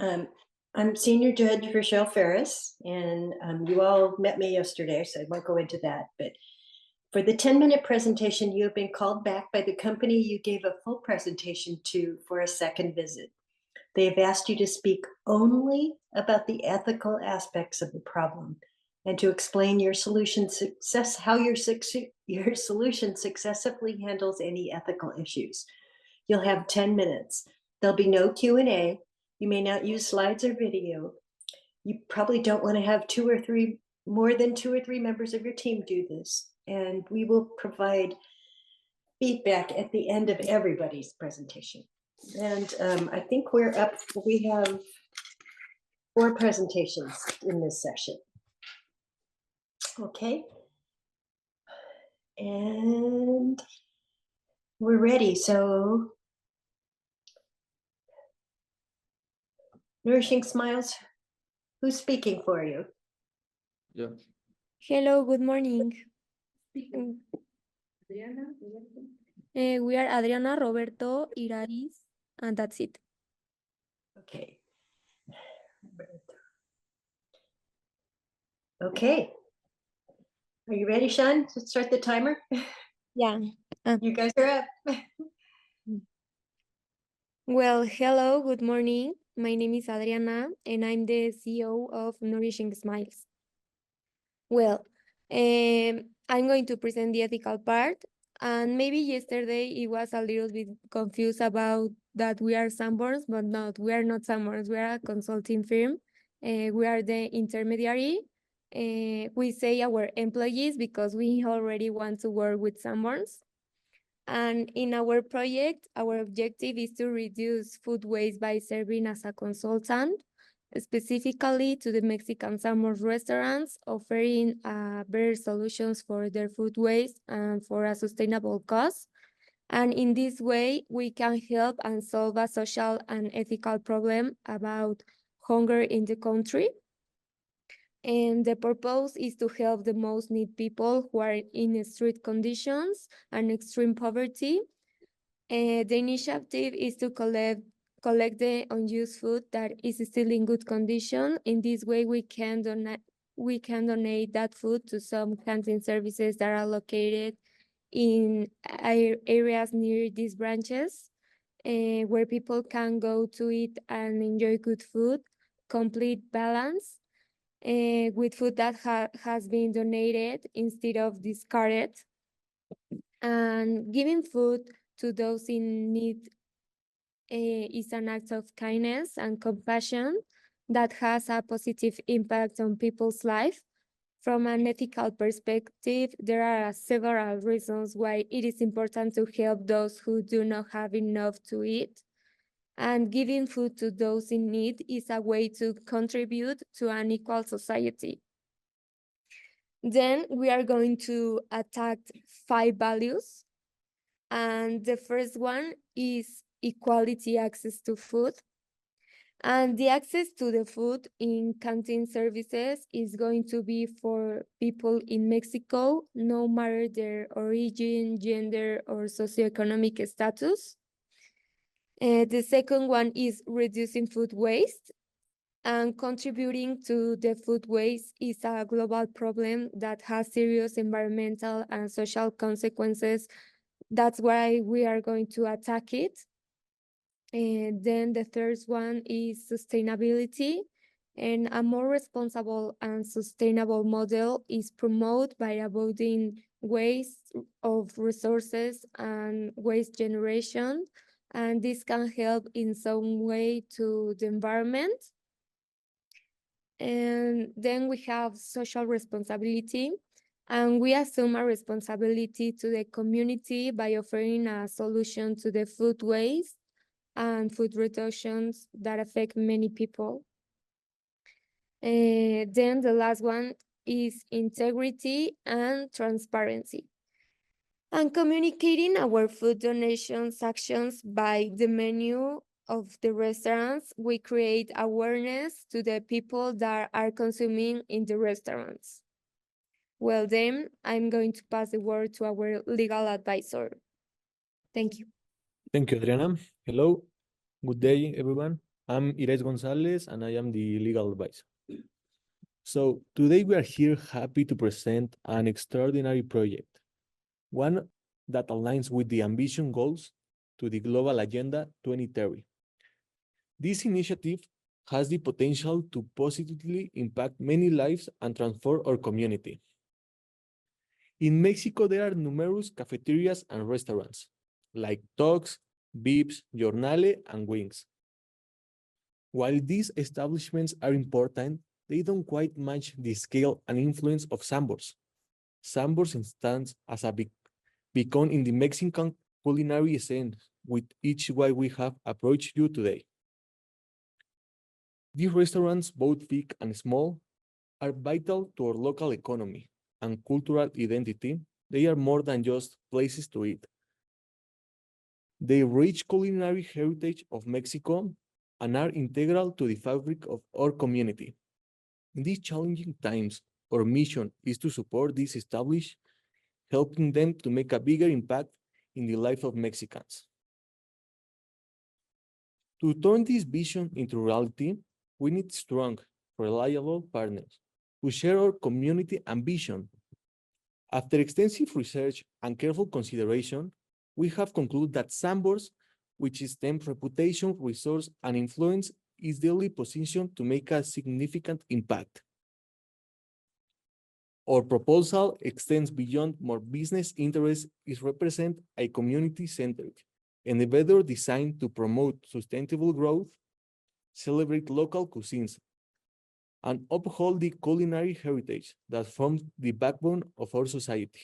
I'm Senior Judge Rochelle Ferris, and you all met me yesterday, so I won't go into that. But for the 10-minute presentation, you have been called back by the company you gave a full presentation to for a second visit. They have asked you to speak only about the ethical aspects of the problem and to explain your solution success, how your solution successfully handles any ethical issues. You'll have 10 minutes. There'll be no Q&A. You may not use slides or video. You probably don't want to have more than two or three members of your team do this. And we will provide feedback at the end of everybody's presentation. And I think we have 4 presentations in this session. Okay. And we're ready. So Nourishing Smiles, who's speaking for you? Yeah. Hello, good morning. We are Adriana, Roberto, Irais, and that's it. Okay. Okay. Are you ready, Sean, to start the timer? Yeah. You guys are up. Well, hello, good morning. My name is Adriana, and I'm the CEO of Nourishing Smiles. Well, I'm going to present the ethical part. And maybe yesterday it was a little bit confused about that we are Sanborns, but not, we are not Sanborns. We are a consulting firm. We are the intermediary. We say our employees because we already want to work with Sanborns. And in our project, our objective is to reduce food waste by serving as a consultant, specifically to the Mexican Sanborns restaurants, offering better solutions for their food waste and for a sustainable cost. And in this way, we can help and solve a social and ethical problem about hunger in the country. And the purpose is to help the most needy people who are in street conditions and extreme poverty. The initiative is to collect the unused food that is still in good condition. In this way, we can donate that food to some canteen services that are located in areas near these branches, where people can go to eat and enjoy good food, complete balance, with food that has been donated instead of discarded. And giving food to those in need is an act of kindness and compassion that has a positive impact on people's life. From an ethical perspective, there are several reasons why it is important to help those who do not have enough to eat. And giving food to those in need is a way to contribute to an equal society. Then we are going to attack 5 values. And the first one is equality access to food. And the access to the food in canteen services is going to be for people in Mexico, no matter their origin, gender, or socioeconomic status. The second one is reducing food waste. And contributing to the food waste is a global problem that has serious environmental and social consequences. That's why we are going to attack it. And then the third one is sustainability. And a more responsible and sustainable model is promoted by avoiding waste of resources and waste generation. And this can help in some way to the environment. And then we have social responsibility. And we assume a responsibility to the community by offering a solution to the food waste and food reductions that affect many people. Then the last one is integrity and transparency. And communicating our food donations actions by the menu of the restaurants, we create awareness to the people that are consuming in the restaurants. Well, then I'm going to pass the word to our legal advisor. Thank you. Thank you, Adriana. Hello. Good day, everyone. I'm Ires Gonzalez, and I am the legal advisor. So today we are here happy to present an extraordinary project, one that aligns with the ambition goals to the Global Agenda 2030. This initiative has the potential to positively impact many lives and transform our community. In Mexico, there are numerous cafeterias and restaurants, like Tox, Vips, Jornale, and Wings. While these establishments are important, they don't quite match the scale and influence of Sambors. Sambors stands as a beacon in the Mexican culinary scene, with each why we have approached you today. These restaurants, both big and small, are vital to our local economy and cultural identity. They are more than just places to eat. They rich culinary heritage of Mexico and are integral to the fabric of our community. In these challenging times, our mission is to support these established, helping them to make a bigger impact in the life of Mexicans. To turn this vision into reality, we need strong, reliable partners who share our community ambition. After extensive research and careful consideration, we have concluded that Sambors, which is STEM reputation, resource, and influence, is ideally positioned to make a significant impact. Our proposal extends beyond more business interests, is represent a community-centered and a better designed to promote sustainable growth, celebrate local cuisines, and uphold the culinary heritage that forms the backbone of our society.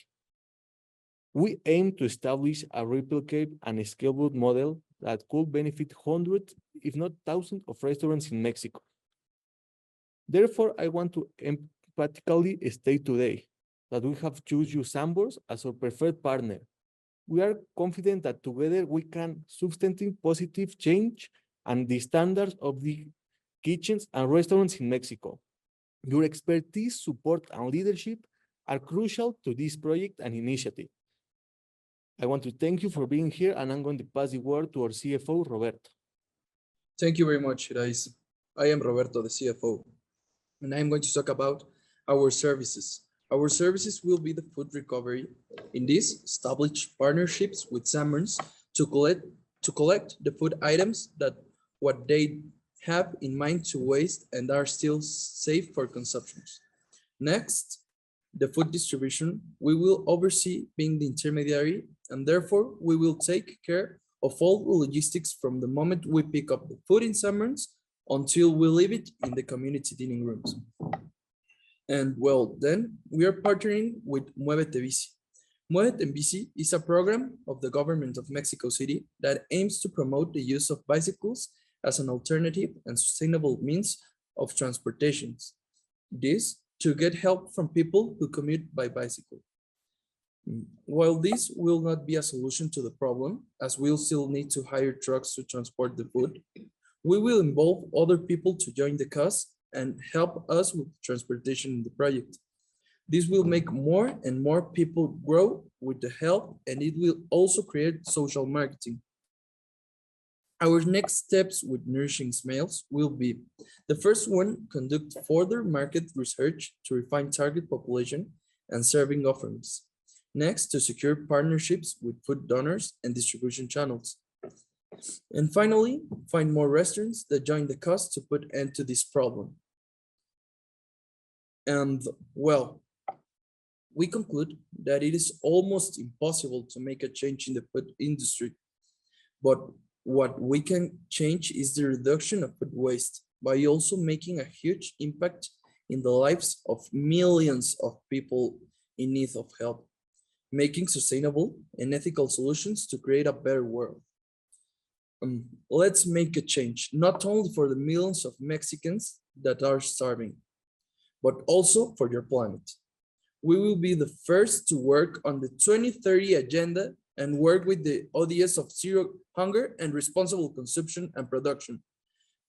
We aim to establish a replicate and scalable model that could benefit hundreds, if not thousands, of restaurants in Mexico. Therefore, I want to emphatically state today that we have chosen Sambors as our preferred partner. We are confident that together we can substantiate positive change and the standards of the kitchens and restaurants in Mexico. Your expertise, support, and leadership are crucial to this project and initiative. I want to thank you for being here, and I'm going to pass the word to our CFO, Roberto. Thank you very much, Irais. I am Roberto, the CFO, and I'm going to talk about our services. Our services will be the food recovery. In this, establish partnerships with Sambors to collect the food items that what they have in mind to waste and are still safe for consumption. Next, the food distribution. We will oversee being the intermediary, and therefore we will take care of all the logistics from the moment we pick up the food in Sambors until we leave it in the community dining rooms. And well, then we are partnering with Muévete Bici. Muévete Bici is a program of the government of Mexico City that aims to promote the use of bicycles as an alternative and sustainable means of transportation. This to get help from people who commute by bicycle. While this will not be a solution to the problem, as we'll still need to hire trucks to transport the food, we will involve other people to join the cause and help us with transportation in the project. This will make more and more people grow with the help, and it will also create social marketing. Our next steps with Nourishing Smiles will be: the first one, conduct further market research to refine target population and serving offerings. Next, to secure partnerships with food donors and distribution channels. And finally, find more restaurants that join the cause to put end to this problem. And well, we conclude that it is almost impossible to make a change in the food industry, but what we can change is the reduction of food waste by also making a huge impact in the lives of millions of people in need of help, making sustainable and ethical solutions to create a better world. Let's make a change, not only for the millions of Mexicans that are starving, but also for your planet. We will be the first to work on the 2030 agenda and work with the ODS of zero hunger and responsible consumption and production.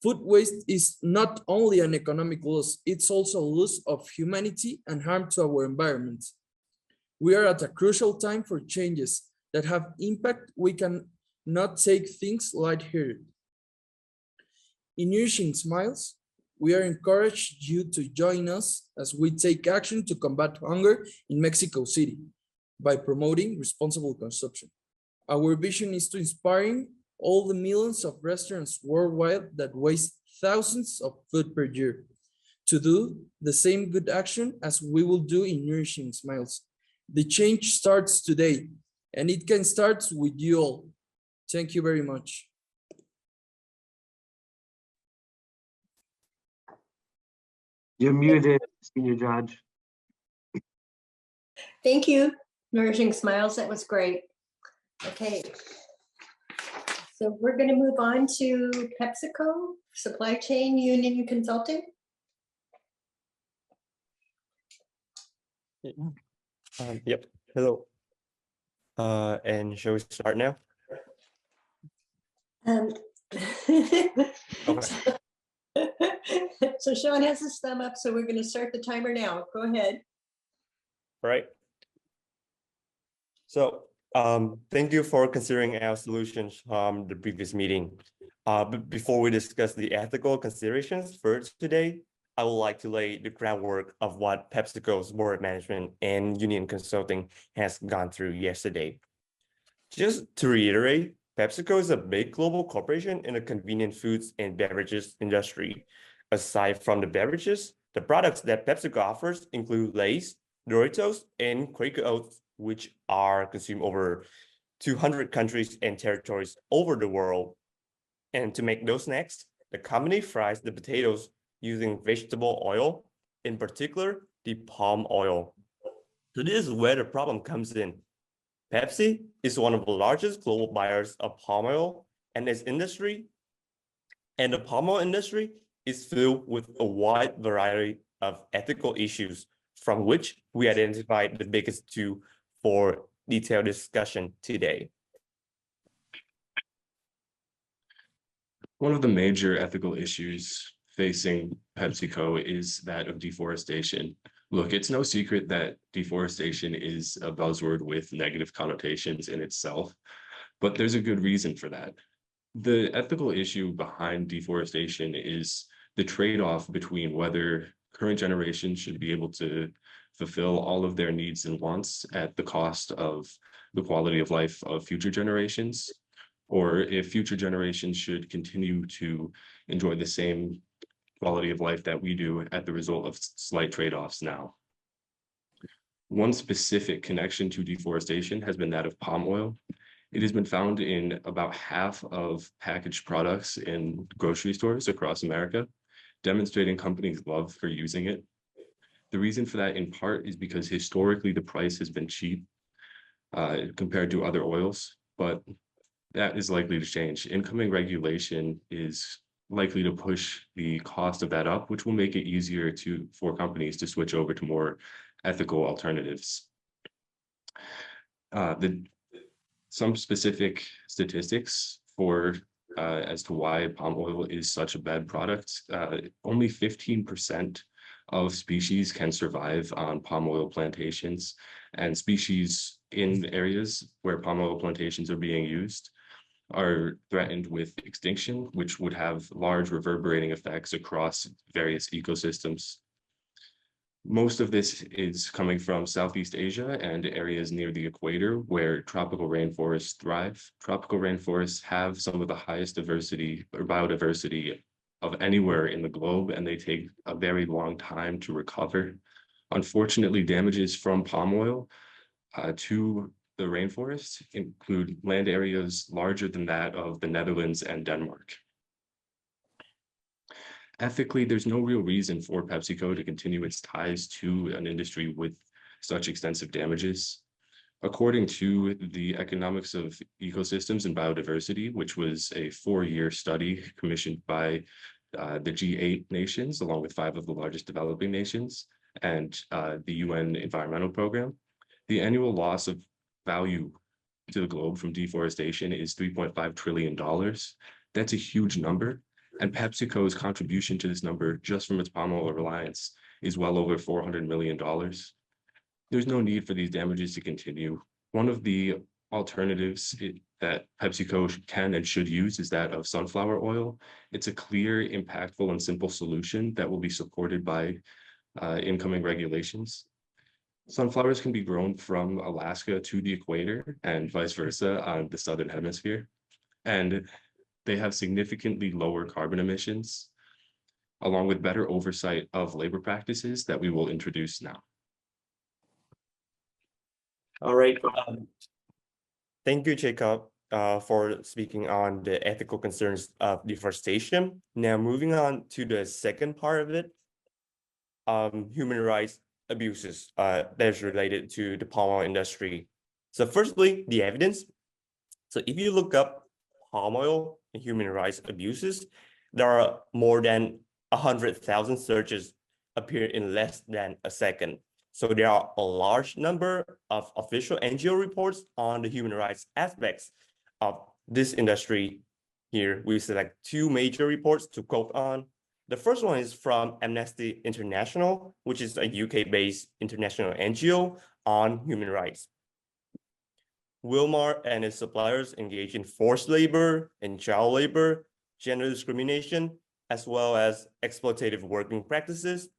Food waste is not only an economic loss, it's also a loss of humanity and harm to our environment. We are at a crucial time for changes that have impact. We can not take things lighthearted. In Nourishing Smiles, we are encouraging you to join us as we take action to combat hunger in Mexico City by promoting responsible consumption. Our vision is to inspire all the millions of restaurants worldwide that waste thousands of food per year to do the same good action as we will do in Nourishing Smiles. The change starts today, and it can start with you all. Thank you very much. You're muted, Senior Judge. Thank you, Nourishing Smiles. That was great. Okay. So we're going to move on to PepsiCo, Supply Chain Union Consulting. Yep. Hello. And shall we start now? Okay. So Sean has his thumb up, so we're going to start the timer now. Go ahead. Right. So thank you for considering our solutions from the previous meeting. But before we discuss the ethical considerations for today, I would like to lay the groundwork of what PepsiCo's board management and union consulting has gone through yesterday. Just to reiterate, PepsiCo is a big global corporation in the convenient foods and beverages industry. Aside from the beverages, the products that PepsiCo offers include Lay's, Doritos, and Quaker Oats, which are consumed over 200 countries and territories over the world. And to make those snacks, the company fries the potatoes using vegetable oil, in particular, the palm oil. So this is where the problem comes in. Pepsi is one of the largest global buyers of palm oil, and its industry, and the palm oil industry is filled with a wide variety of ethical issues, from which we identified the biggest two for detailed discussion today. One of the major ethical issues facing PepsiCo is that of deforestation. Look, it's no secret that deforestation is a buzzword with negative connotations in itself, but there's a good reason for that. The ethical issue behind deforestation is the trade-off between whether current generations should be able to fulfill all of their needs and wants at the cost of the quality of life of future generations, or if future generations should continue to enjoy the same quality of life that we do at the result of slight trade-offs now. One specific connection to deforestation has been that of palm oil. It has been found in about half of packaged products in grocery stores across America, demonstrating companies' love for using it. The reason for that in part is because historically the price has been cheap compared to other oils, but that is likely to change. Incoming regulation is likely to push the cost of that up, which will make it easier for companies to switch over to more ethical alternatives. Some specific statistics as to why palm oil is such a bad product. Only 15% of species can survive on palm oil plantations, and species in areas where palm oil plantations are being used are threatened with extinction, which would have large reverberating effects across various ecosystems. Most of this is coming from Southeast Asia and areas near the equator where tropical rainforests thrive. Tropical rainforests have some of the highest diversity or biodiversity of anywhere in the globe, and they take a very long time to recover. Unfortunately, damages from palm oil to the rainforest include land areas larger than that of the Netherlands and Denmark. Ethically, there's no real reason for PepsiCo to continue its ties to an industry with such extensive damages. According to the Economics of Ecosystems and Biodiversity, which was a 4-year study commissioned by the G8 nations, along with 5 of the largest developing nations, and the UN Environmental Program, the annual loss of value to the globe from deforestation is $3.5 trillion. That's a huge number. And PepsiCo's contribution to this number, just from its palm oil reliance, is well over $400 million. There's no need for these damages to continue. One of the alternatives that PepsiCo can and should use is that of sunflower oil. It's a clear, impactful, and simple solution that will be supported by incoming regulations. Sunflowers can be grown from Alaska to the equator and vice versa on the southern hemisphere. And they have significantly lower carbon emissions, along with better oversight of labor practices that we will introduce now. All right. Thank you, Jacob, for speaking on the ethical concerns of deforestation. Now, moving on to the second part of it, human rights abuses that is related to the palm oil industry. So firstly, the evidence. So if you look up palm oil and human rights abuses, there are more than 100,000 searches appear in less than a second. So there are a large number of official NGO reports on the human rights aspects of this industry. Here, we select two major reports to quote on. The first one is from Amnesty International, which is a UK-based international NGO on human rights. Wilmar and its suppliers engage in forced labor and child labor, gender discrimination, as well as exploitative working practices.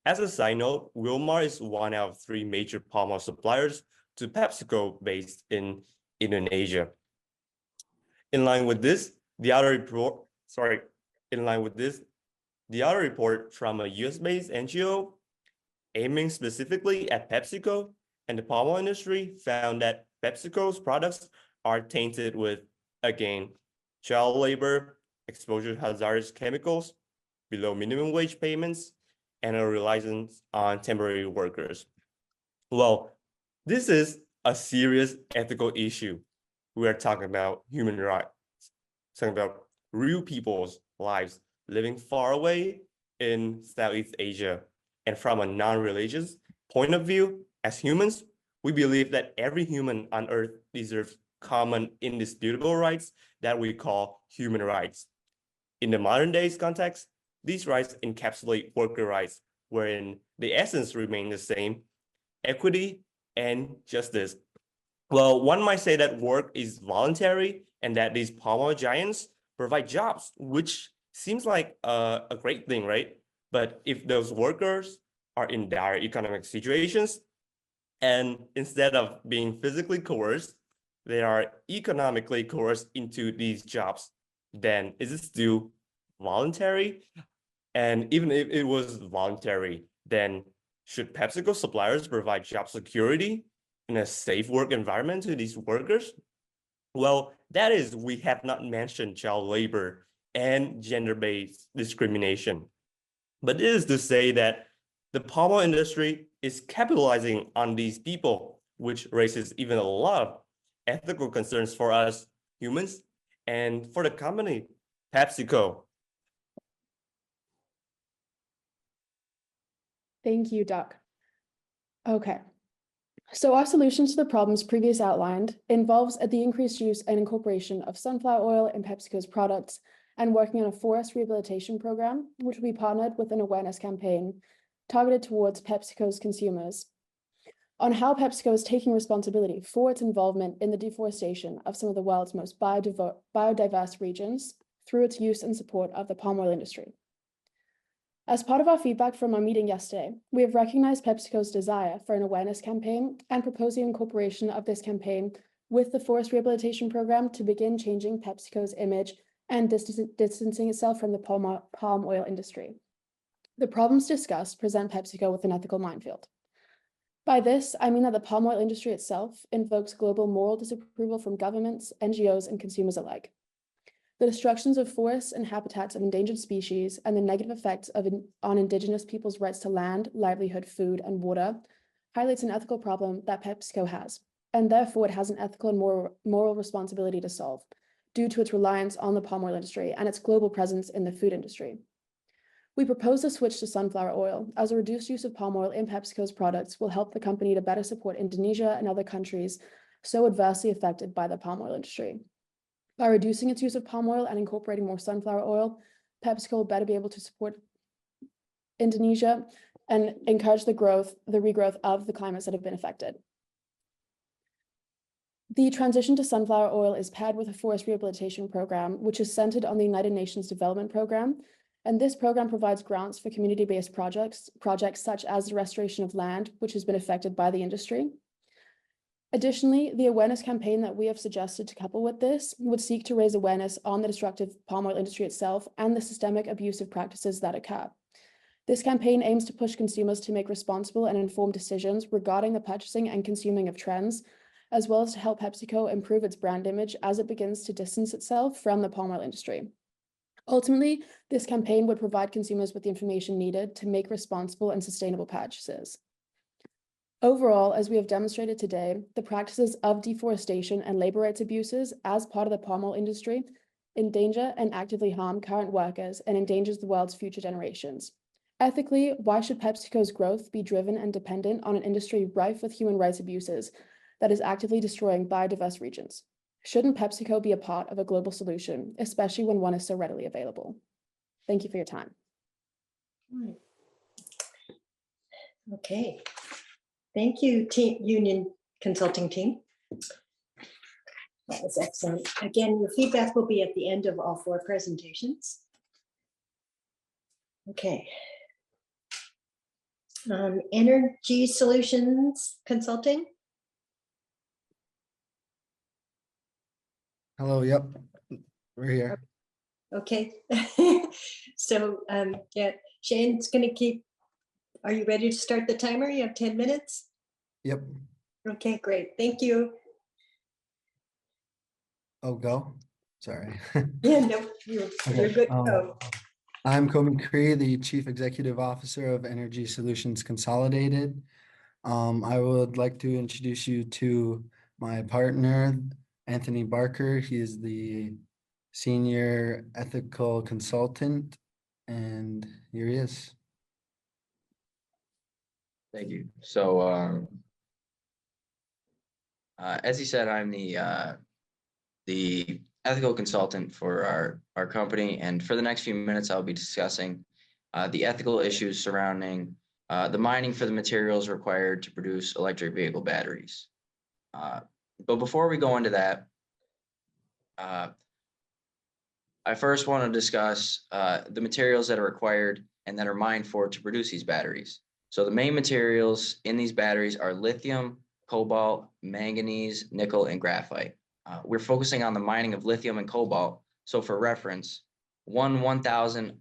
As a side note, Wilmar is one out of three major palm oil suppliers to PepsiCo based in Indonesia. In line with this, the other report from a US-based NGO aiming specifically at PepsiCo and the palm oil industry found that PepsiCo's products are tainted with, again, child labor, exposure to hazardous chemicals, below minimum wage payments, and a reliance on temporary workers. Well, this is a serious ethical issue. We are talking about human rights, talking about real people's lives living far away in Southeast Asia. And from a non-religious point of view, as humans, we believe that every human on Earth deserves common, indisputable rights that we call human rights. In the modern days context, these rights encapsulate worker rights, wherein the essence remain the same: equity and justice. Well, one might say that work is voluntary and that these palm oil giants provide jobs, which seems like a great thing, right? But if those workers are in dire economic situations, and instead of being physically coerced, they are economically coerced into these jobs, then is it still voluntary? And even if it was voluntary, then should PepsiCo suppliers provide job security in a safe work environment to these workers? Well, that is, we have not mentioned child labor and gender-based discrimination. But it is to say that the palm oil industry is capitalizing on these people, which raises even a lot of ethical concerns for us humans and for the company, PepsiCo. Thank you, Doc. Okay, so our solutions to the problems previously outlined involves the increased use and incorporation of sunflower oil in PepsiCo's products and working on a forest rehabilitation program, which will be partnered with an awareness campaign targeted towards PepsiCo's consumers on how PepsiCo is taking responsibility for its involvement in the deforestation of some of the world's most biodiverse regions through its use and support of the palm oil industry. As part of our feedback from our meeting yesterday, we have recognized PepsiCo's desire for an awareness campaign and propose the incorporation of this campaign with the forest rehabilitation program to begin changing PepsiCo's image and distancing itself from the palm oil industry. The problems discussed present PepsiCo with an ethical minefield. By this, I mean that the palm oil industry itself invokes global moral disapproval from governments, NGOs, and consumers alike. The destructions of forests and habitats of endangered species and the negative effects on indigenous people's rights to land, livelihood, food, and water highlights an ethical problem that PepsiCo has, and therefore it has an ethical and moral responsibility to solve due to its reliance on the palm oil industry and its global presence in the food industry. We propose a switch to sunflower oil, as a reduced use of palm oil in PepsiCo's products will help the company to better support Indonesia and other countries so adversely affected by the palm oil industry. By reducing its use of palm oil and incorporating more sunflower oil, PepsiCo will better be able to support Indonesia and encourage the regrowth of the climates that have been affected. The transition to sunflower oil is paired with a forest rehabilitation program, which is centered on the United Nations Development Program. And this program provides grants for community-based projects such as the restoration of land, which has been affected by the industry. Additionally, the awareness campaign that we have suggested to couple with this would seek to raise awareness on the destructive palm oil industry itself and the systemic abusive practices that occur. This campaign aims to push consumers to make responsible and informed decisions regarding the purchasing and consuming of trends, as well as to help PepsiCo improve its brand image as it begins to distance itself from the palm oil industry. Ultimately, this campaign would provide consumers with the information needed to make responsible and sustainable purchases. Overall, as we have demonstrated today, the practices of deforestation and labor rights abuses as part of the palm oil industry endanger and actively harm current workers and endangers the world's future generations. Ethically, why should PepsiCo's growth be driven and dependent on an industry rife with human rights abuses that is actively destroying biodiverse regions? Shouldn't PepsiCo be a part of a global solution, especially when one is so readily available? Thank you for your time. Okay. Thank you, Union Consulting Team. That was excellent. Again, your feedback will be at the end of all 4 presentations. Okay. Energy Solutions Consulting. Hello, yep, we're here. Okay. So yeah, Shane's gonna keep, are you ready to start the timer? You have 10 minutes? Yep. Okay, great. Thank you. Oh, go. Sorry. Yeah, no, you're Okay, good to go. I'm Kobe Cree, the Chief Executive Officer of Energy Solutions Consolidated. I would like to introduce you to my partner, Anthony Barker. He is the Senior Ethical Consultant, and here he is. Thank you. So, as he said, I'm the ethical consultant for our company, and for the next few minutes, I'll be discussing the ethical issues surrounding the mining for the materials required to produce electric vehicle batteries. But before we go into that, I first want to discuss the materials that are required and that are mined for to produce these batteries. So the main materials in these batteries are lithium, cobalt, manganese, nickel, and graphite. We're focusing on the mining of lithium and cobalt. So for reference, one 1,000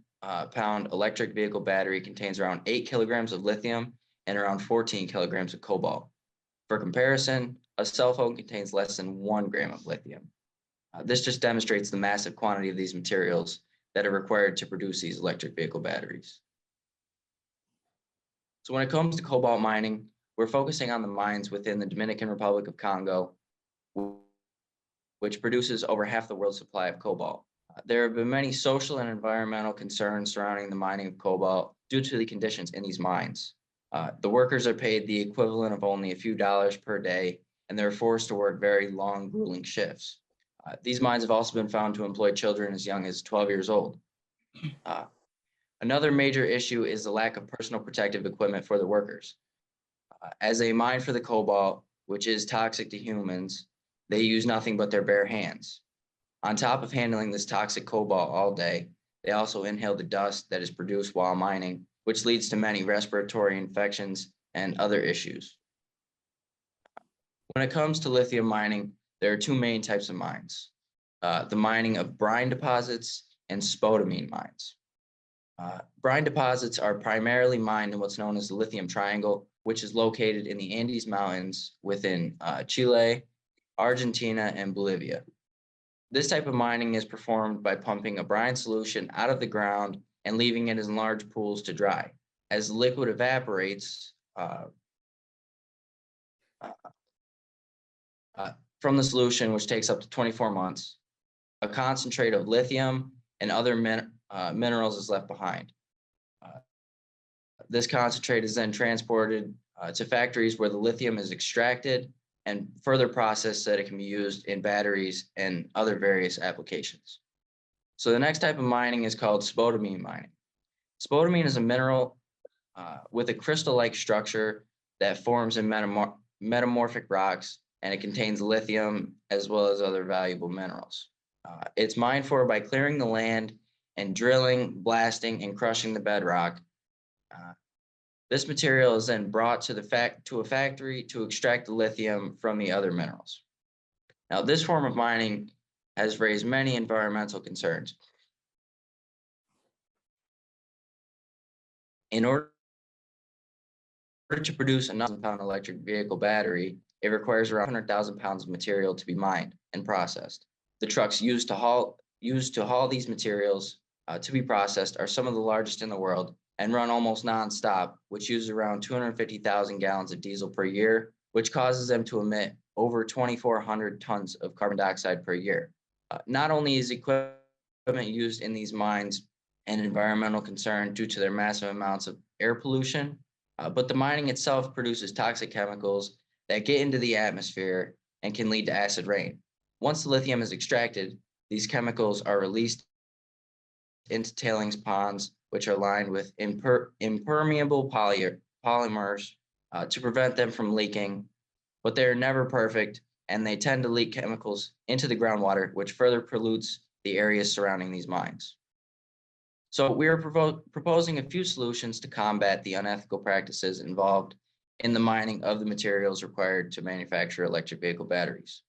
pound electric vehicle battery contains around 8 kilograms of lithium and around 14 kilograms of cobalt. For comparison, a cell phone contains less than 1 gram of lithium. This just demonstrates the massive quantity of these materials that are required to produce these electric vehicle batteries. So when it comes to cobalt mining, we're focusing on the mines within the Dominican Republic of Congo, which produces over half the world's supply of cobalt. There have been many social and environmental concerns surrounding the mining of cobalt due to the conditions in these mines. The workers are paid the equivalent of only a few dollars per day, and they're forced to work very long, grueling shifts. These mines have also been found to employ children as young as 12 years old. Another major issue is the lack of personal protective equipment for the workers. As they mine for the cobalt, which is toxic to humans, they use nothing but their bare hands. On top of handling this toxic cobalt all day, they also inhale the dust that is produced while mining, which leads to many respiratory infections and other issues. When it comes to lithium mining, there are 2 main types of mines, the mining of brine deposits and spodumene mines. Brine deposits are primarily mined in what's known as the lithium triangle, which is located in the Andes Mountains within Chile, Argentina, and Bolivia. This type of mining is performed by pumping a brine solution out of the ground and leaving it in large pools to dry. As the liquid evaporates from the solution, which takes up to 24 months, a concentrate of lithium and other minerals is left behind. This concentrate is then transported to factories where the lithium is extracted and further processed so that it can be used in batteries and other various applications. So the next type of mining is called spodumene mining. Spodumene is a mineral with a crystal-like structure that forms in metamorphic rocks and it contains lithium as well as other valuable minerals. It's mined for by clearing the land and drilling, blasting, and crushing the bedrock. This material is then brought to a factory to extract the lithium from the other minerals. Now, this form of mining has raised many environmental concerns. In order to produce a 1,000-pound electric vehicle battery, it requires around 100,000 pounds of material to be mined and processed. The trucks used to haul these materials to be processed are some of the largest in the world and run almost nonstop, which use around 250,000 gallons of diesel per year, which causes them to emit over 2,400 tons of carbon dioxide per year. Not only is equipment used in these mines an environmental concern due to their massive amounts of air pollution, but the mining itself produces toxic chemicals that get into the atmosphere and can lead to acid rain. Once the lithium is extracted, these chemicals are released into tailings ponds, which are lined with impermeable polymers to prevent them from leaking, but they're never perfect, and they tend to leak chemicals into the groundwater, which further pollutes the areas surrounding these mines. So we are proposing a few solutions to combat the unethical practices involved in the mining of the materials required to manufacture electric vehicle batteries.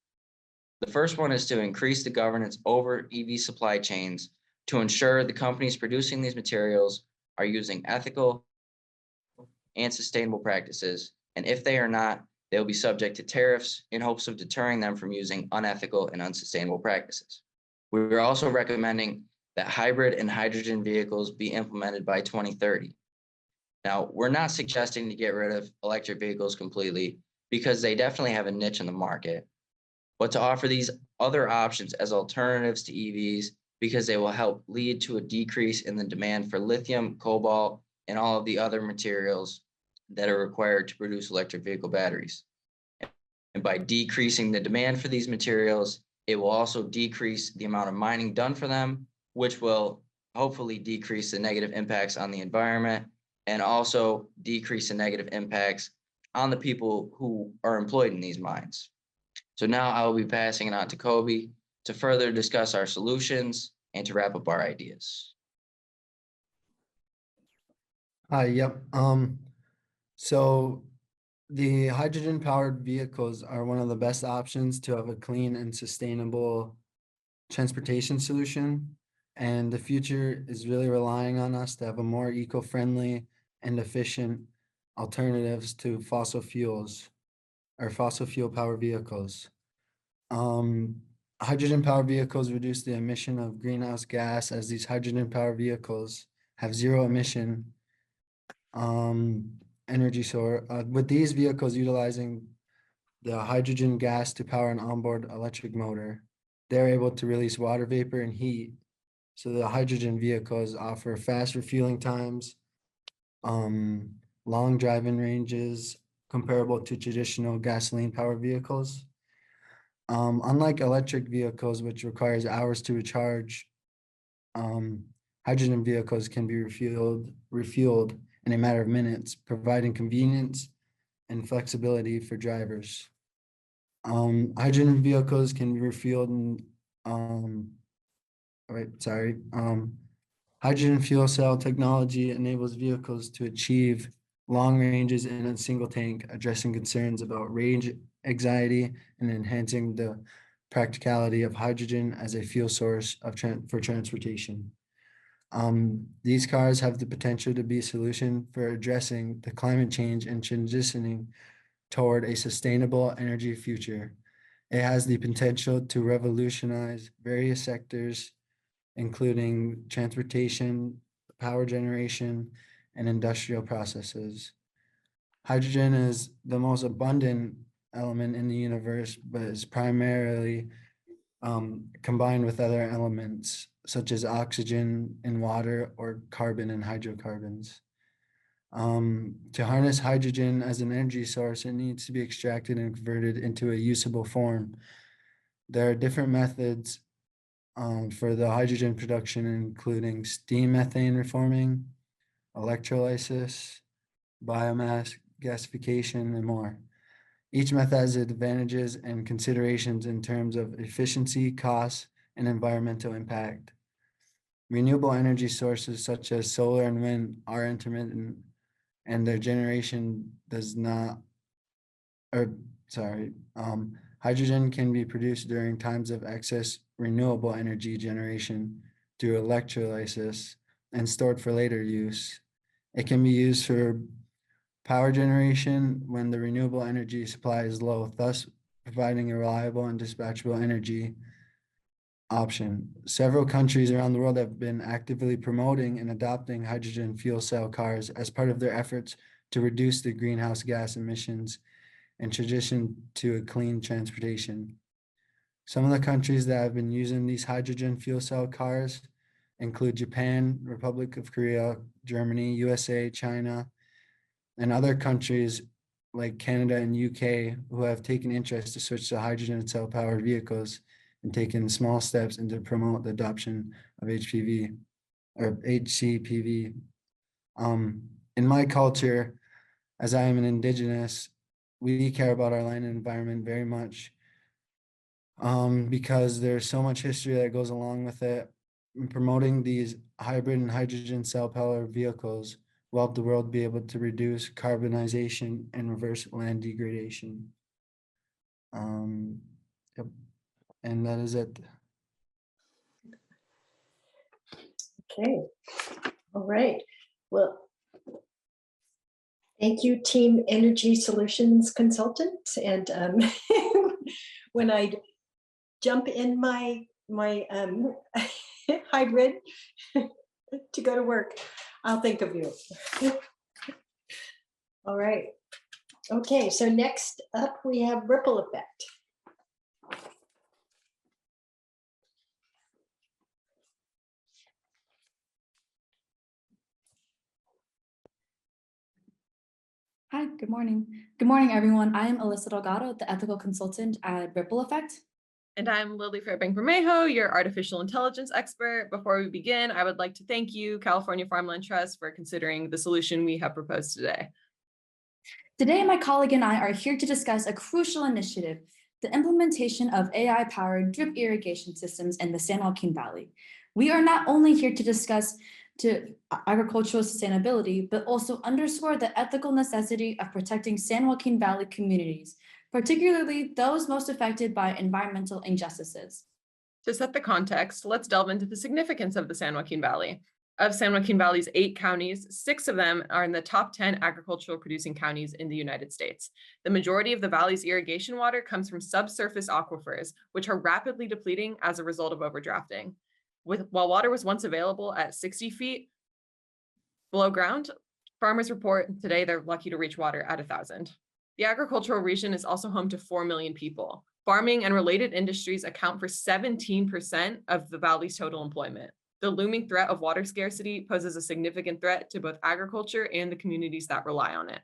The first one is to increase the governance over EV supply chains to ensure the companies producing these materials are using ethical and sustainable practices. And if they are not, they will be subject to tariffs in hopes of deterring them from using unethical and unsustainable practices. We are also recommending that hybrid and hydrogen vehicles be implemented by 2030. Now, we're not suggesting to get rid of electric vehicles completely because they definitely have a niche in the market, but to offer these other options as alternatives to EVs because they will help lead to a decrease in the demand for lithium, cobalt, and all of the other materials that are required to produce electric vehicle batteries. And by decreasing the demand for these materials, it will also decrease the amount of mining done for them, which will hopefully decrease the negative impacts on the environment and also decrease the negative impacts on the people who are employed in these mines. So now I will be passing it on to Kobe to further discuss our solutions and to wrap up our ideas. Yep. So the hydrogen powered vehicles are one of the best options to have a clean and sustainable transportation solution. And the future is really relying on us to have a more eco-friendly and efficient alternatives to fossil fuels or fossil fuel powered vehicles. Hydrogen powered vehicles reduce the emission of greenhouse gas, as these hydrogen powered vehicles have zero emission energy source. With these vehicles utilizing the hydrogen gas to power an onboard electric motor, they're able to release water vapor and heat. So the hydrogen vehicles offer fast refueling times, long driving ranges comparable to traditional gasoline powered vehicles. Unlike electric vehicles, which requires hours to recharge, hydrogen vehicles can be refueled in a matter of minutes, providing convenience and flexibility for drivers. Hydrogen vehicles can be refueled in, hydrogen fuel cell technology enables vehicles to achieve long ranges in a single tank, addressing concerns about range anxiety and enhancing the practicality of hydrogen as a fuel source for transportation. These cars have the potential to be a solution for addressing the climate change and transitioning toward a sustainable energy future. It has the potential to revolutionize various sectors, including transportation, power generation, and industrial processes. Hydrogen is the most abundant element in the universe, but is primarily combined with other elements such as oxygen and water or carbon and hydrocarbons. To harness hydrogen as an energy source, it needs to be extracted and converted into a usable form. There are different methods for the hydrogen production, including steam methane reforming, electrolysis, biomass gasification, and more. Each method has advantages and considerations in terms of efficiency, cost, and environmental impact. Renewable energy sources such as solar and wind are intermittent, and their generation does not, hydrogen can be produced during times of excess renewable energy generation through electrolysis and stored for later use. It can be used for power generation when the renewable energy supply is low, thus providing a reliable and dispatchable energy option. Several countries around the world have been actively promoting and adopting hydrogen fuel cell cars as part of their efforts to reduce the greenhouse gas emissions and transition to a clean transportation. Some of the countries that have been using these hydrogen fuel cell cars include Japan, Republic of Korea, Germany, USA, China, and other countries like Canada and UK who have taken interest to switch to hydrogen cell powered vehicles and taken small steps and to promote the adoption of HPV or HCPV. In my culture, as I am an indigenous, we care about our land and environment very much because there's so much history that goes along with it. Promoting these hybrid and hydrogen cell powered vehicles will help the world be able to reduce carbonization and reverse land degradation. Yep. And that is it. Okay, all right. Well, thank you, Team Energy Solutions Consultants. And when I jump in my hybrid to go to work, I'll think of you. All right. Okay, so next up we have ripple effect. Hi, good morning. Good morning, everyone. I am Alyssa Delgado, the ethical consultant at Ripple Effect. And I'm Lily Fairbank-Bermejo, your artificial intelligence expert. Before we begin, I would like to thank you, California Farmland Trust, for considering the solution we have proposed today. Today, my colleague and I are here to discuss a crucial initiative, the implementation of AI-powered drip irrigation systems in the San Joaquin Valley. We are not only here to discuss agricultural sustainability, but also underscore the ethical necessity of protecting San Joaquin Valley communities, particularly those most affected by environmental injustices. To set the context, let's delve into the significance of the San Joaquin Valley. Of San Joaquin Valley's 8 counties, 6 of them are in the top 10 agricultural producing counties in the United States. The majority of the valley's irrigation water comes from subsurface aquifers, which are rapidly depleting as a result of overdrafting. While water was once available at 60 feet below ground, farmers report today they're lucky to reach water at 1,000. The agricultural region is also home to 4 million people. Farming and related industries account for 17% of the valley's total employment. The looming threat of water scarcity poses a significant threat to both agriculture and the communities that rely on it.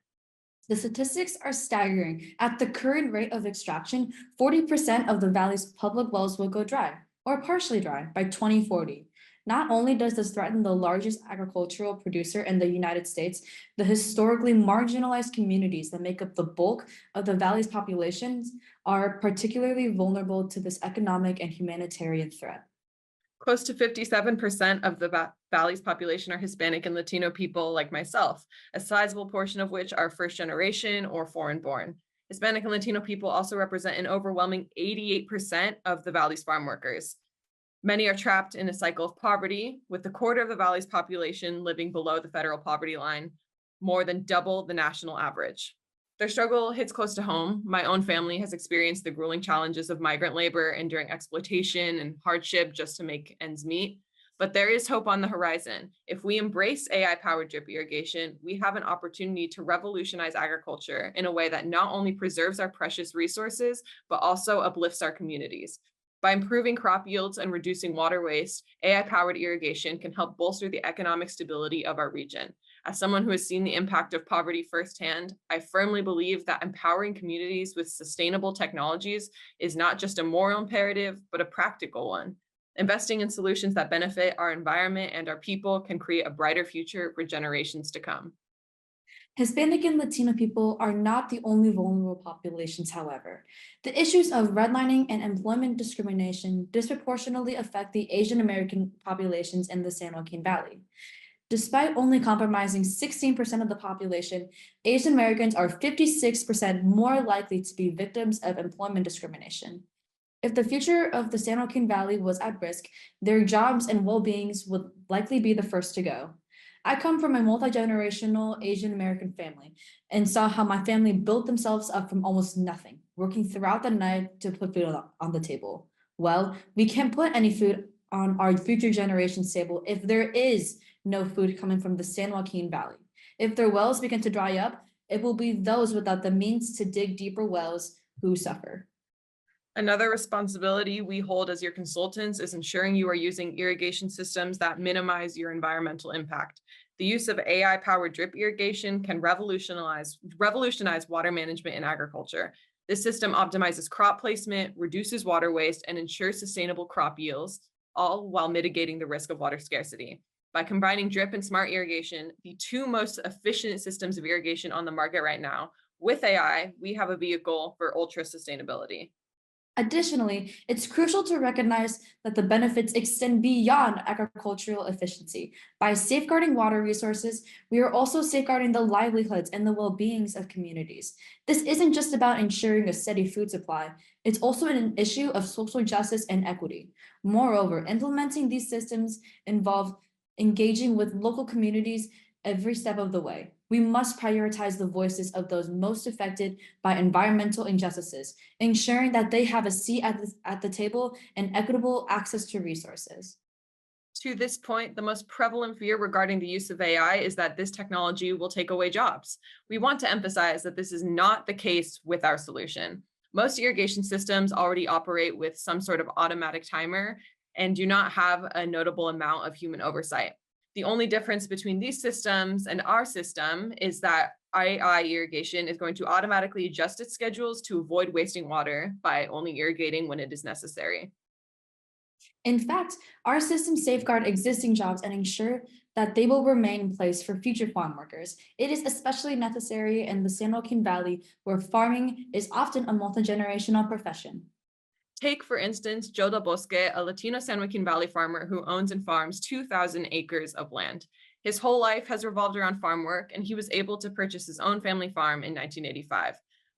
The statistics are staggering. At the current rate of extraction, 40% of the valley's public wells will go dry or partially dry by 2040. Not only does this threaten the largest agricultural producer in the United States, the historically marginalized communities that make up the bulk of the valley's populations are particularly vulnerable to this economic and humanitarian threat. Close to 57% of the valley's population are Hispanic and Latino people like myself, a sizable portion of which are first generation or foreign born. Hispanic and Latino people also represent an overwhelming 88% of the valley's farm workers. Many are trapped in a cycle of poverty, with a quarter of the valley's population living below the federal poverty line, more than double the national average. Their struggle hits close to home. My own family has experienced the grueling challenges of migrant labor, enduring exploitation and hardship just to make ends meet. But there is hope on the horizon. If we embrace AI-powered drip irrigation, we have an opportunity to revolutionize agriculture in a way that not only preserves our precious resources, but also uplifts our communities. By improving crop yields and reducing water waste, AI-powered irrigation can help bolster the economic stability of our region. As someone who has seen the impact of poverty firsthand, I firmly believe that empowering communities with sustainable technologies is not just a moral imperative, but a practical one. Investing in solutions that benefit our environment and our people can create a brighter future for generations to come. Hispanic and Latino people are not the only vulnerable populations, however. The issues of redlining and employment discrimination disproportionately affect the Asian American populations in the San Joaquin Valley. Despite only comprising 16% of the population, Asian Americans are 56% more likely to be victims of employment discrimination. If the future of the San Joaquin Valley was at risk, their jobs and well-beings would likely be the first to go. I come from a multi-generational Asian American family and saw how my family built themselves up from almost nothing, working throughout the night to put food on the table. Well, we can't put any food on our future generation's table if there is no food coming from the San Joaquin Valley. If their wells begin to dry up, it will be those without the means to dig deeper wells who suffer. Another responsibility we hold as your consultants is ensuring you are using irrigation systems that minimize your environmental impact. The use of AI-powered drip irrigation can revolutionize water management in agriculture. This system optimizes crop placement, reduces water waste, and ensures sustainable crop yields, all while mitigating the risk of water scarcity. By combining drip and smart irrigation, the two most efficient systems of irrigation on the market right now, with AI, we have a vehicle for ultra sustainability. Additionally, it's crucial to recognize that the benefits extend beyond agricultural efficiency. By safeguarding water resources, we are also safeguarding the livelihoods and the well-beings of communities. This isn't just about ensuring a steady food supply, it's also an issue of social justice and equity. Moreover, implementing these systems involve engaging with local communities every step of the way. We must prioritize the voices of those most affected by environmental injustices, ensuring that they have a seat at the table and equitable access to resources. To this point, the most prevalent fear regarding the use of AI is that this technology will take away jobs. We want to emphasize that this is not the case with our solution. Most irrigation systems already operate with some sort of automatic timer and do not have a notable amount of human oversight. The only difference between these systems and our system is that AI irrigation is going to automatically adjust its schedules to avoid wasting water by only irrigating when it is necessary. In fact, our systems safeguard existing jobs and ensure that they will remain in place for future farm workers. It is especially necessary in the San Joaquin Valley, where farming is often a multi-generational profession. Take, for instance, Joe Del Bosque, a Latino San Joaquin Valley farmer who owns and farms 2,000 acres of land. His whole life has revolved around farm work, and he was able to purchase his own family farm in 1985.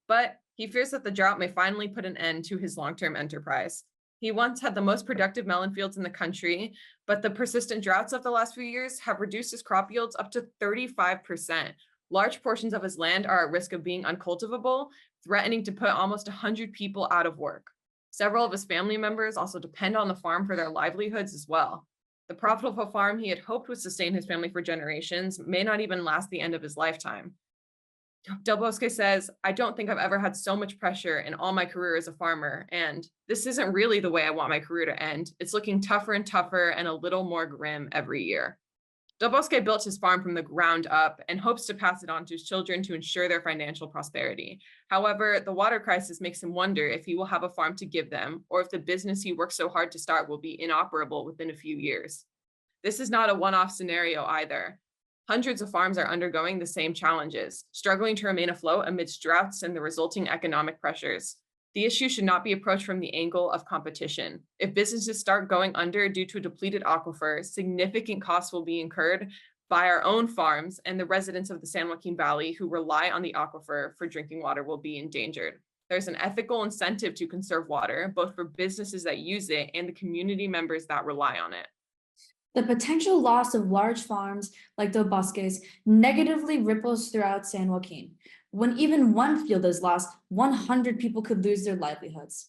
But he fears that the drought may finally put an end to his long-term enterprise. He once had the most productive melon fields in the country, but the persistent droughts of the last few years have reduced his crop yields up to 35%. Large portions of his land are at risk of being uncultivable, threatening to put almost 100 people out of work. Several of his family members also depend on the farm for their livelihoods as well. The profitable farm he had hoped would sustain his family for generations may not even last the end of his lifetime. Del Bosque says, "I don't think I've ever had so much pressure in all my career as a farmer, and this isn't really the way I want my career to end. It's looking tougher and tougher and a little more grim every year." Del Bosque built his farm from the ground up and hopes to pass it on to his children to ensure their financial prosperity. However, the water crisis makes him wonder if he will have a farm to give them, or if the business he worked so hard to start will be inoperable within a few years. This is not a one-off scenario either. Hundreds of farms are undergoing the same challenges, struggling to remain afloat amidst droughts and the resulting economic pressures. The issue should not be approached from the angle of competition. If businesses start going under due to a depleted aquifer, significant costs will be incurred by our own farms, and the residents of the San Joaquin Valley who rely on the aquifer for drinking water will be endangered. There's an ethical incentive to conserve water, both for businesses that use it and the community members that rely on it. The potential loss of large farms like Del Bosque's negatively ripples throughout San Joaquin. When even one field is lost, 100 people could lose their livelihoods.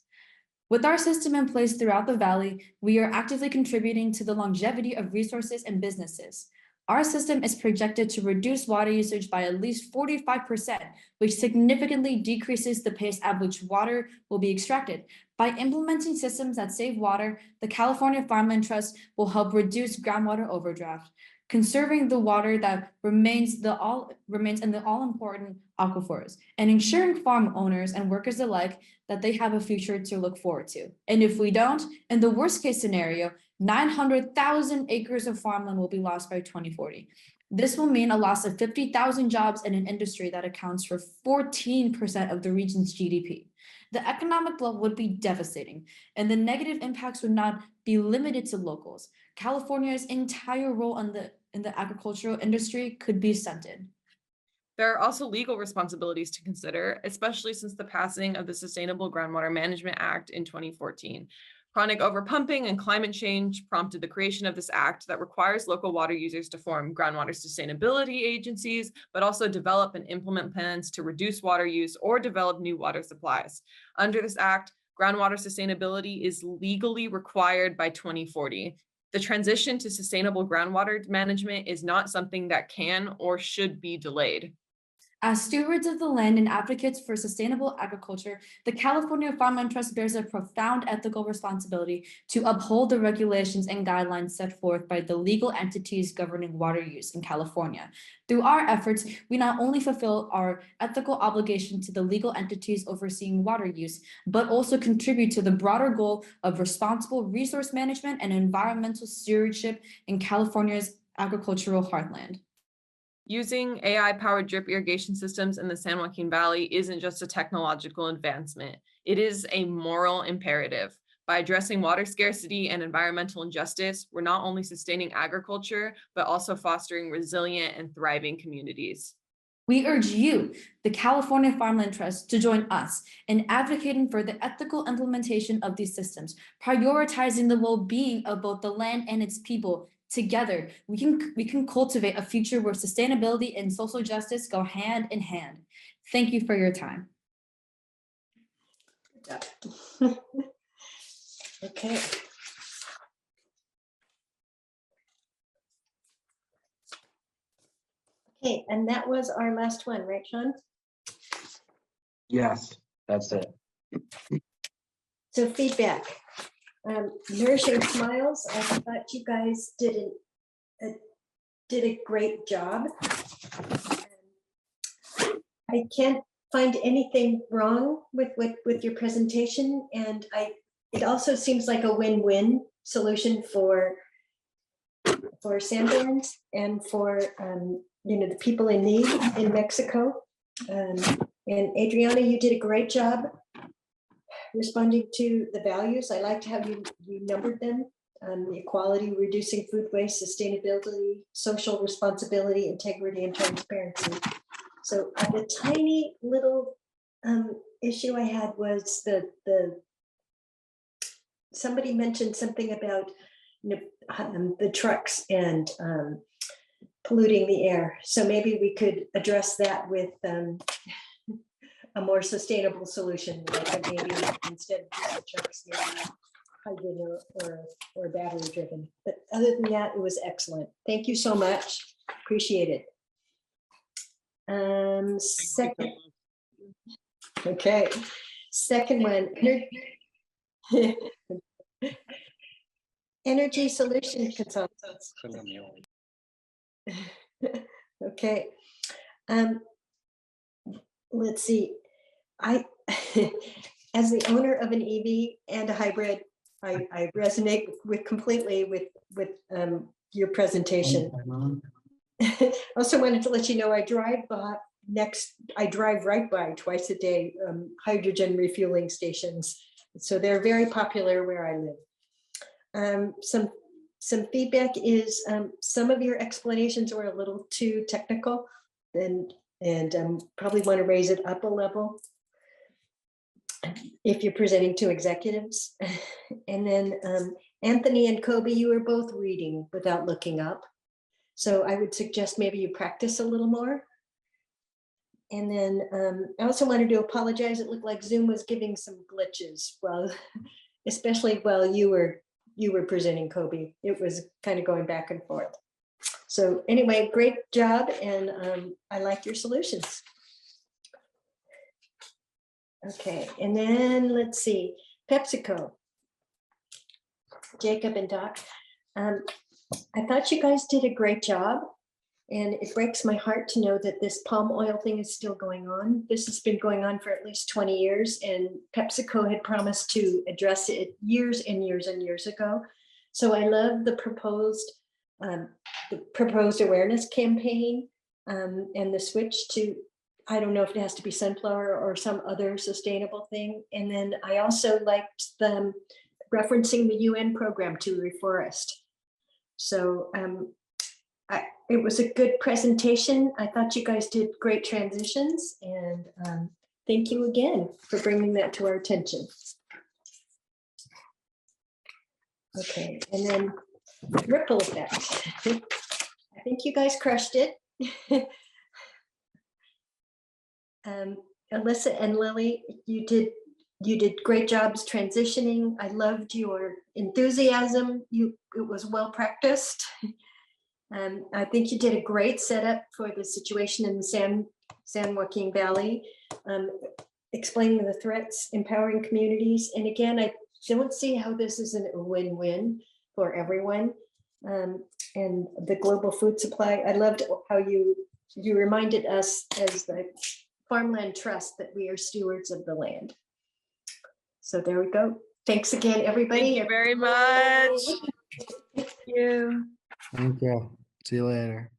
With our system in place throughout the valley, we are actively contributing to the longevity of resources and businesses. Our system is projected to reduce water usage by at least 45%, which significantly decreases the pace at which water will be extracted. By implementing systems that save water, the California Farmland Trust will help reduce groundwater overdraft, conserving the water that remains in the all-important aquifers, and ensuring farm owners and workers alike that they have a future to look forward to. And if we don't, in the worst case scenario, 900,000 acres of farmland will be lost by 2040. This will mean a loss of 50,000 jobs in an industry that accounts for 14% of the region's GDP. The economic blow would be devastating, and the negative impacts would not be limited to locals. California's entire role in the agricultural industry could be stunted. There are also legal responsibilities to consider, especially since the passing of the Sustainable Groundwater Management Act in 2014. Chronic overpumping and climate change prompted the creation of this act that requires local water users to form groundwater sustainability agencies, but also develop and implement plans to reduce water use or develop new water supplies. Under this act, groundwater sustainability is legally required by 2040. The transition to sustainable groundwater management is not something that can or should be delayed. As stewards of the land and advocates for sustainable agriculture, the California Farmland Trust bears a profound ethical responsibility to uphold the regulations and guidelines set forth by the legal entities governing water use in California. Through our efforts, we not only fulfill our ethical obligation to the legal entities overseeing water use, but also contribute to the broader goal of responsible resource management and environmental stewardship in California's agricultural heartland. Using AI-powered drip irrigation systems in the San Joaquin Valley isn't just a technological advancement. It is a moral imperative. By addressing water scarcity and environmental injustice, we're not only sustaining agriculture, but also fostering resilient and thriving communities. We urge you, the California Farmland Trust, to join us in advocating for the ethical implementation of these systems, prioritizing the well-being of both the land and its people. Together, we can cultivate a future where sustainability and social justice go hand in hand. Thank you for your time. Okay. Okay, and that was our last one, right, Sean? Yes, that's it. So feedback. Nourishing Smiles, I thought you guys did a great job. I can't find anything wrong with your presentation, and it also seems like a win-win solution for Sanborns and for the people in need in Mexico. And Adriana, you did a great job responding to the values. I liked how you numbered them: equality, reducing food waste, sustainability, social responsibility, integrity, and transparency. So the tiny little issue I had was somebody mentioned something about the trucks and polluting the air. So maybe we could address that with a more sustainable solution, like maybe instead of diesel trucks, maybe hydrogen or battery driven. But other than that, it was excellent. Thank you so much. Appreciate it. Second, okay. Second one, energy solution consultants. Okay. Let's see. As the owner of an EV and a hybrid, I resonate completely with your presentation. I also wanted to let you know I drive right by twice a day hydrogen refueling stations. So they're very popular where I live. Some feedback is some of your explanations were a little too technical and probably want to raise it up a level if you're presenting to executives. And then Anthony and Kobe, you were both reading without looking up. So I would suggest maybe you practice a little more. And then I also wanted to apologize. It looked like Zoom was giving some glitches, especially while you were presenting, Kobe. It was kind of going back and forth. So anyway, great job, and I like your solutions. Okay, and then let's see, PepsiCo, Jacob and Doc. I thought you guys did a great job, and it breaks my heart to know that this palm oil thing is still going on. This has been going on for at least 20 years, and PepsiCo had promised to address it years and years and years ago. So I love the proposed the proposed awareness campaign, and the switch to, I don't know if it has to be sunflower or some other sustainable thing. And then I also liked them referencing the UN program to reforest. So it was a good presentation. I thought you guys did great transitions, and thank you again for bringing that to our attention. Okay, and then ripple effect. I think you guys crushed it. Alyssa and Lily, you did great jobs transitioning. I loved your enthusiasm. It was well practiced. I think you did a great setup for the situation in the San Joaquin Valley, explaining the threats, empowering communities. And again, I don't see how this isn't a win-win for everyone. And the global food supply. I loved how you reminded us as the Farmland Trust that we are stewards of the land. So there we go. Thanks again, everybody. Thank you very much. Thank you. Thank you. See you later.